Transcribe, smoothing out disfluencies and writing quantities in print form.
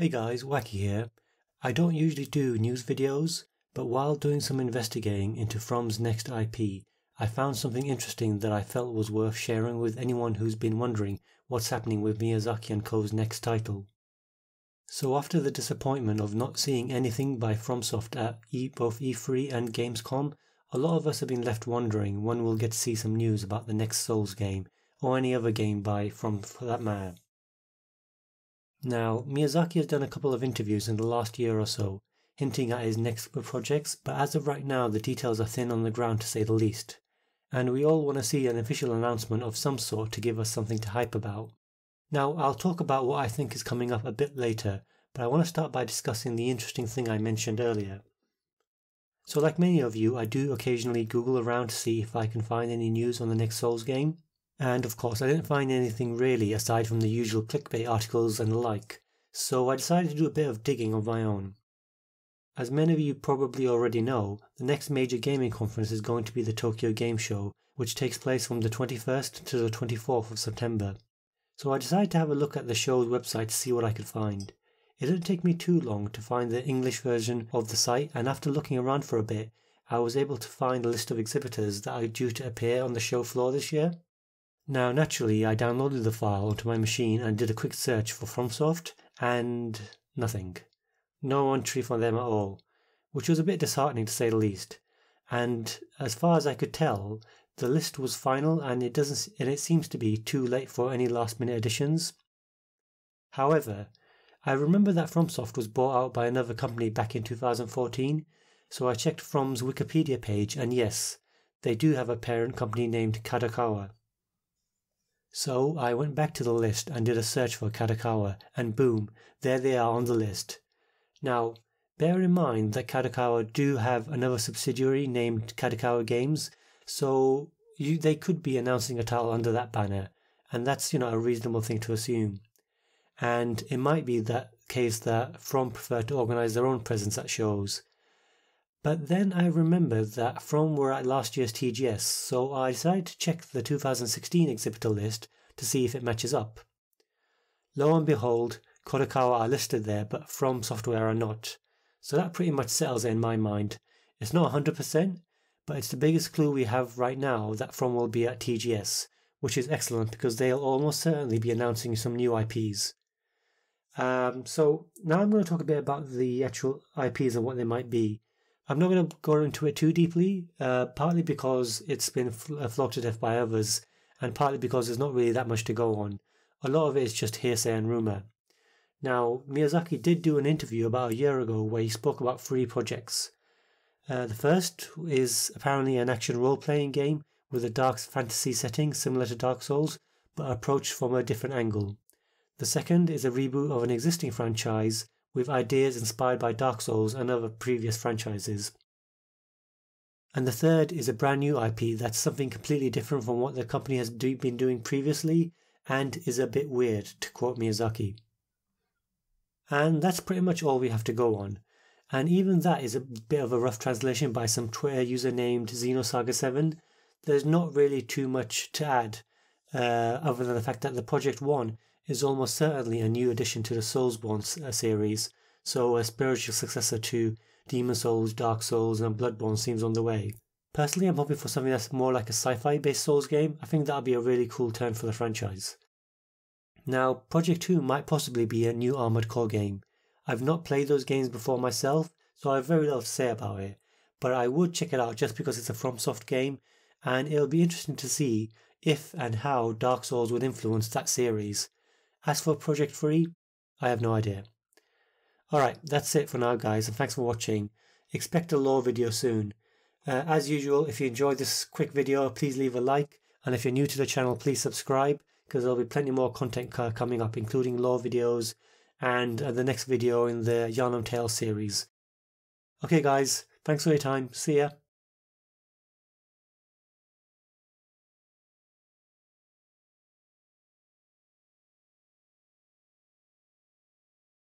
Hey guys, Wacky here. I don't usually do news videos, but while doing some investigating into From's next IP, I found something interesting that I felt was worth sharing with anyone who's been wondering what's happening with Miyazaki & Co.'s next title. So after the disappointment of not seeing anything by FromSoft at both E3 and Gamescom, a lot of us have been left wondering when we'll get to see some news about the next Souls game, or any other game by From for that matter. Now, Miyazaki has done a couple of interviews in the last year or so, hinting at his next projects, but as of right now the details are thin on the ground to say the least, and we all want to see an official announcement of some sort to give us something to hype about. Now, I'll talk about what I think is coming up a bit later, but I want to start by discussing the interesting thing I mentioned earlier. So like many of you, I do occasionally Google around to see if I can find any news on the next Souls game. And of course I didn't find anything really aside from the usual clickbait articles and the like, so I decided to do a bit of digging of my own. As many of you probably already know, the next major gaming conference is going to be the Tokyo Game Show, which takes place from the 21st to the 24th of September. So I decided to have a look at the show's website to see what I could find. It didn't take me too long to find the English version of the site, and after looking around for a bit, I was able to find a list of exhibitors that are due to appear on the show floor this year. Now naturally I downloaded the file onto my machine and did a quick search for FromSoft, and nothing. No entry from them at all, which was a bit disheartening to say the least. And as far as I could tell, the list was final and it seems to be too late for any last minute additions. However, I remember that FromSoft was bought out by another company back in 2014, so I checked From's Wikipedia page and yes, they do have a parent company named Kadokawa. So I went back to the list and did a search for Kadokawa, and boom, there they are on the list. Now, bear in mind that Kadokawa do have another subsidiary named Kadokawa Games, so they could be announcing a title under that banner, and that's, a reasonable thing to assume. And it might be that case that From prefer to organise their own presence at shows. But then I remembered that From were at last year's TGS, so I decided to check the 2016 exhibitor list to see if it matches up. Lo and behold, Kadokawa are listed there, but From Software are not. So that pretty much settles it in my mind. It's not 100%, but it's the biggest clue we have right now that From will be at TGS, which is excellent because they'll almost certainly be announcing some new IPs. So now I'm going to talk a bit about the actual IPs and what they might be. I'm not going to go into it too deeply, partly because it's been flogged to death by others, and partly because there's not really that much to go on. A lot of it is just hearsay and rumour. Now, Miyazaki did do an interview about a year ago where he spoke about 3 projects. The first is apparently an action role-playing game with a dark fantasy setting similar to Dark Souls, but approached from a different angle. The second is a reboot of an existing franchise with ideas inspired by Dark Souls and other previous franchises. And the third is a brand new IP that's something completely different from what the company has been doing previously and is a bit weird, to quote Miyazaki. And that's pretty much all we have to go on. And even that is a bit of a rough translation by some Twitter user named Xenosaga7. There's not really too much to add, other than the fact that the Project 1 is almost certainly a new addition to the Soulsborne series, so a spiritual successor to Demon Souls, Dark Souls and Bloodborne seems on the way. Personally, I'm hoping for something that's more like a sci-fi based Souls game. I think that would be a really cool turn for the franchise. Now, Project 2 might possibly be a new Armored Core game. I've not played those games before myself, so I have very little to say about it, but I would check it out just because it's a FromSoft game, and it'll be interesting to see if and how Dark Souls would influence that series. As for Project 3, I have no idea. Alright, that's it for now guys, and thanks for watching. Expect a lore video soon. As usual, if you enjoyed this quick video, please leave a like, and if you're new to the channel, please subscribe, because there'll be plenty more content coming up, including lore videos, and the next video in the Yarnum Tales series. Okay guys, thanks for your time, see ya.